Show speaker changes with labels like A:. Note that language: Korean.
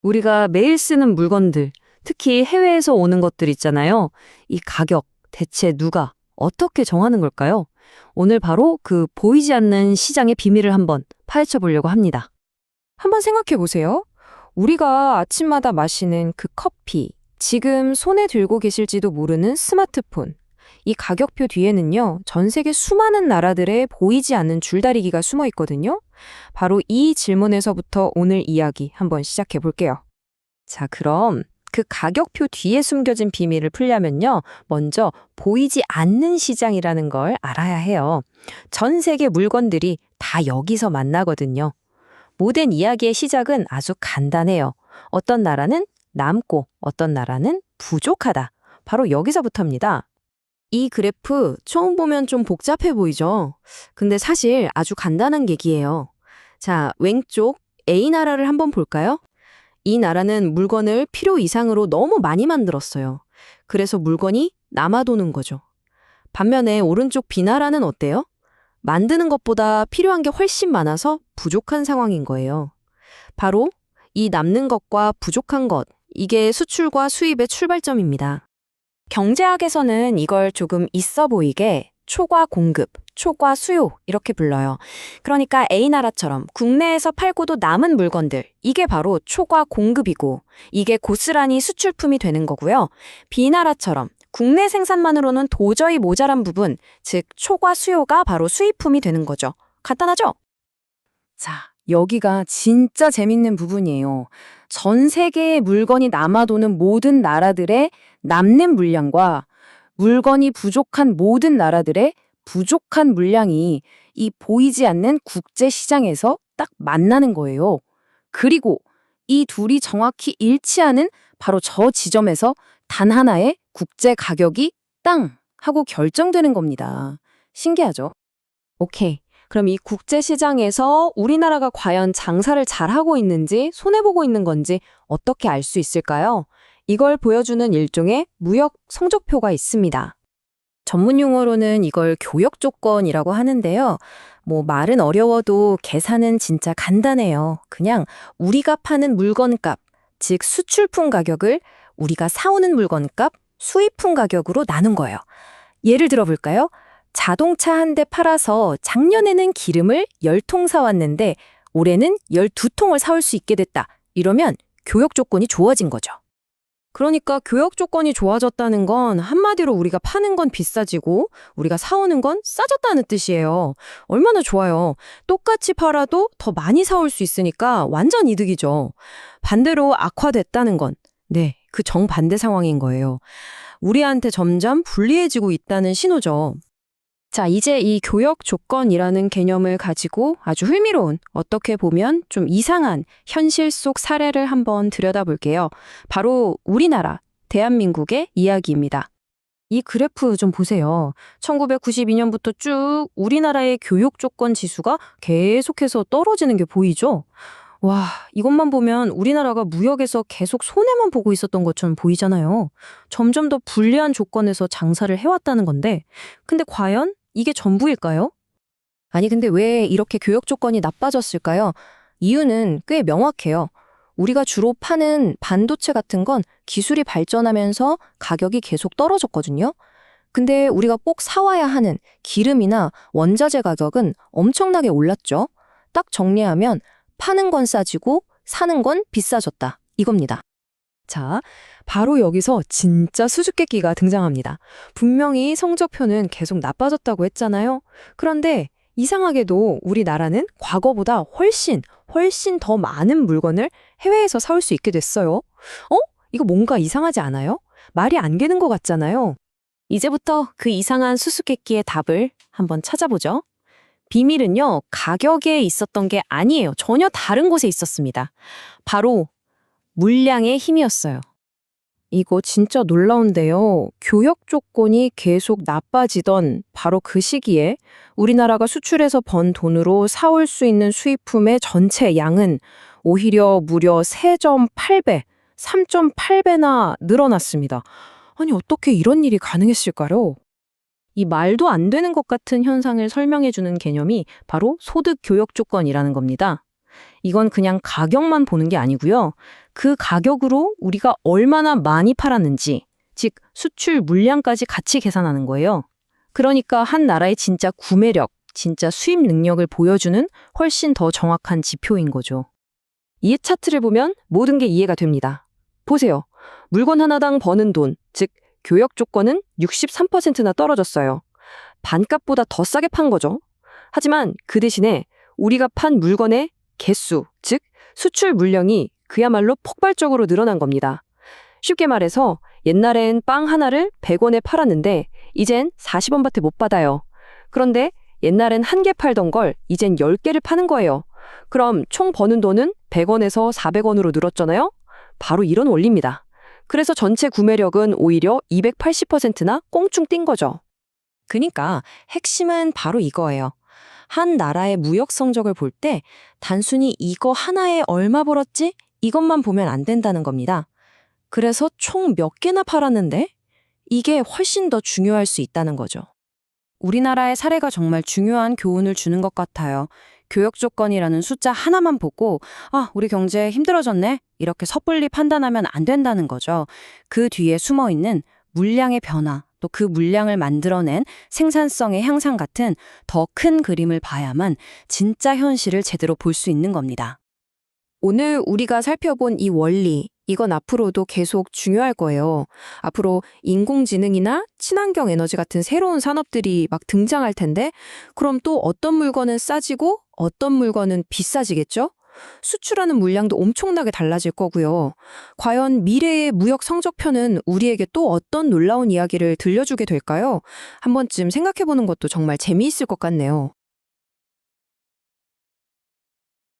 A: 우리가 매일 쓰는 물건들, 특히 해외에서 오는 것들 있잖아요. 이 가격, 대체 누가, 어떻게 정하는 걸까요? 오늘 바로 그 보이지 않는 시장의 비밀을 한번 파헤쳐 보려고 합니다.
B: 한번 생각해 보세요. 우리가 아침마다 마시는 그 커피, 지금 손에 들고 계실지도 모르는 스마트폰. 이 가격표 뒤에는요, 전 세계 수많은 나라들의 보이지 않는 줄다리기가 숨어 있거든요. 바로 이 질문에서부터 오늘 이야기 한번 시작해 볼게요. 자, 그럼 그 가격표 뒤에 숨겨진 비밀을 풀려면요, 먼저 보이지 않는 시장이라는 걸 알아야 해요. 전 세계 물건들이 다 여기서 만나거든요. 모든 이야기의 시작은 아주 간단해요. 어떤 나라는 남고 어떤 나라는 부족하다. 바로 여기서부터입니다. 이 그래프 처음 보면 좀 복잡해 보이죠? 근데 사실 아주 간단한 얘기예요. 자, 왼쪽 A 나라를 한번 볼까요? 이 나라는 물건을 필요 이상으로 너무 많이 만들었어요. 그래서 물건이 남아도는 거죠. 반면에 오른쪽 B 나라는 어때요? 만드는 것보다 필요한 게 훨씬 많아서 부족한 상황인 거예요. 바로 이 남는 것과 부족한 것, 이게 수출과 수입의 출발점입니다. 경제학에서는 이걸 조금 있어 보이게 초과 공급, 초과 수요 이렇게 불러요. 그러니까 A나라처럼 국내에서 팔고도 남은 물건들, 이게 바로 초과 공급이고 이게 고스란히 수출품이 되는 거고요. B나라처럼 국내 생산만으로는 도저히 모자란 부분, 즉 초과 수요가 바로 수입품이 되는 거죠. 간단하죠? 자, 여기가 진짜 재밌는 부분이에요. 전 세계의 물건이 남아도는 모든 나라들의 남는 물량과 물건이 부족한 모든 나라들의 부족한 물량이 이 보이지 않는 국제 시장에서 딱 만나는 거예요. 그리고 이 둘이 정확히 일치하는 바로 저 지점에서 단 하나의 국제 가격이 땅 하고 결정되는 겁니다. 신기하죠? 오케이. 그럼 이 국제 시장에서 우리나라가 과연 장사를 잘하고 있는지 손해보고 있는 건지 어떻게 알 수 있을까요? 이걸 보여주는 일종의 무역 성적표가 있습니다. 전문 용어로는 이걸 교역 조건이라고 하는데요. 말은 어려워도 계산은 진짜 간단해요. 그냥 우리가 파는 물건값, 즉 수출품 가격을 우리가 사오는 물건값, 수입품 가격으로 나눈 거예요. 예를 들어 볼까요? 자동차 한 대 팔아서 작년에는 기름을 10통 사왔는데 올해는 12통을 사올 수 있게 됐다. 이러면 교역 조건이 좋아진 거죠. 그러니까 교역 조건이 좋아졌다는 건 한마디로 우리가 파는 건 비싸지고 우리가 사오는 건 싸졌다는 뜻이에요. 얼마나 좋아요. 똑같이 팔아도 더 많이 사올 수 있으니까 완전 이득이죠. 반대로 악화됐다는 건 네, 그 정반대 상황인 거예요. 우리한테 점점 불리해지고 있다는 신호죠. 자, 이제 이 교역 조건이라는 개념을 가지고 아주 흥미로운, 어떻게 보면 좀 이상한 현실 속 사례를 한번 들여다볼게요. 바로 우리나라, 대한민국의 이야기입니다. 이 그래프 좀 보세요. 1992년부터 쭉 우리나라의 교육 조건 지수가 계속해서 떨어지는 게 보이죠? 와, 이것만 보면 우리나라가 무역에서 계속 손해만 보고 있었던 것처럼 보이잖아요. 점점 더 불리한 조건에서 장사를 해왔다는 건데, 근데 과연 이게 전부일까요? 아니, 근데 왜 이렇게 교역 조건이 나빠졌을까요? 이유는 꽤 명확해요. 우리가 주로 파는 반도체 같은 건 기술이 발전하면서 가격이 계속 떨어졌거든요. 근데 우리가 꼭 사와야 하는 기름이나 원자재 가격은 엄청나게 올랐죠. 딱 정리하면 파는 건 싸지고 사는 건 비싸졌다. 이겁니다. 자, 바로 여기서 진짜 수수께끼가 등장합니다. 분명히 성적표는 계속 나빠졌다고 했잖아요. 그런데 이상하게도 우리나라는 과거보다 훨씬 더 많은 물건을 해외에서 사올 수 있게 됐어요. 이거 뭔가 이상하지 않아요? 말이 안 되는 것 같잖아요. 이제부터 그 이상한 수수께끼의 답을 한번 찾아보죠. 비밀은요, 가격에 있었던 게 아니에요. 전혀 다른 곳에 있었습니다. 바로 물량의 힘이었어요. 이거 진짜 놀라운데요. 교역 조건이 계속 나빠지던 바로 그 시기에 우리나라가 수출해서 번 돈으로 사올 수 있는 수입품의 전체 양은 오히려 무려 3.8배, 3.8배나 늘어났습니다. 아니, 어떻게 이런 일이 가능했을까요? 이 말도 안 되는 것 같은 현상을 설명해주는 개념이 바로 소득 교역 조건이라는 겁니다. 이건 그냥 가격만 보는 게 아니고요. 그 가격으로 우리가 얼마나 많이 팔았는지, 즉 수출 물량까지 같이 계산하는 거예요. 그러니까 한 나라의 진짜 구매력, 진짜 수입 능력을 보여주는 훨씬 더 정확한 지표인 거죠.
A: 이 차트를 보면 모든 게 이해가 됩니다. 보세요. 물건 하나당 버는 돈, 즉 교역 조건은 63%나 떨어졌어요. 반값보다 더 싸게 판 거죠. 하지만 그 대신에 우리가 판 물건의 개수, 즉 수출 물량이 그야말로 폭발적으로 늘어난 겁니다. 쉽게 말해서 옛날엔 빵 하나를 100원에 팔았는데 이젠 40원밖에 못 받아요. 그런데 옛날엔 한 개 팔던 걸 이젠 10개를 파는 거예요. 그럼 총 버는 돈은 100원에서 400원으로 늘었잖아요? 바로 이런 원리입니다. 그래서 전체 구매력은 오히려 280%나 꽁충 뛴 거죠.
B: 그러니까 핵심은 바로 이거예요. 한 나라의 무역 성적을 볼 때 단순히 이거 하나에 얼마 벌었지? 이것만 보면 안 된다는 겁니다. 그래서 총 몇 개나 팔았는데? 이게 훨씬 더 중요할 수 있다는 거죠. 우리나라의 사례가 정말 중요한 교훈을 주는 것 같아요. 교역 조건이라는 숫자 하나만 보고 우리 경제 힘들어졌네? 이렇게 섣불리 판단하면 안 된다는 거죠. 그 뒤에 숨어 있는 물량의 변화, 또 그 물량을 만들어낸 생산성의 향상 같은 더 큰 그림을 봐야만 진짜 현실을 제대로 볼 수 있는 겁니다. 오늘 우리가 살펴본 이 원리, 이건 앞으로도 계속 중요할 거예요. 앞으로 인공지능이나 친환경 에너지 같은 새로운 산업들이 막 등장할 텐데, 그럼 또 어떤 물건은 싸지고 어떤 물건은 비싸지겠죠? 수출하는 물량도 엄청나게 달라질 거고요. 과연 미래의 무역 성적표는 우리에게 또 어떤 놀라운 이야기를 들려주게 될까요? 한 번쯤 생각해보는 것도 정말 재미있을 것 같네요.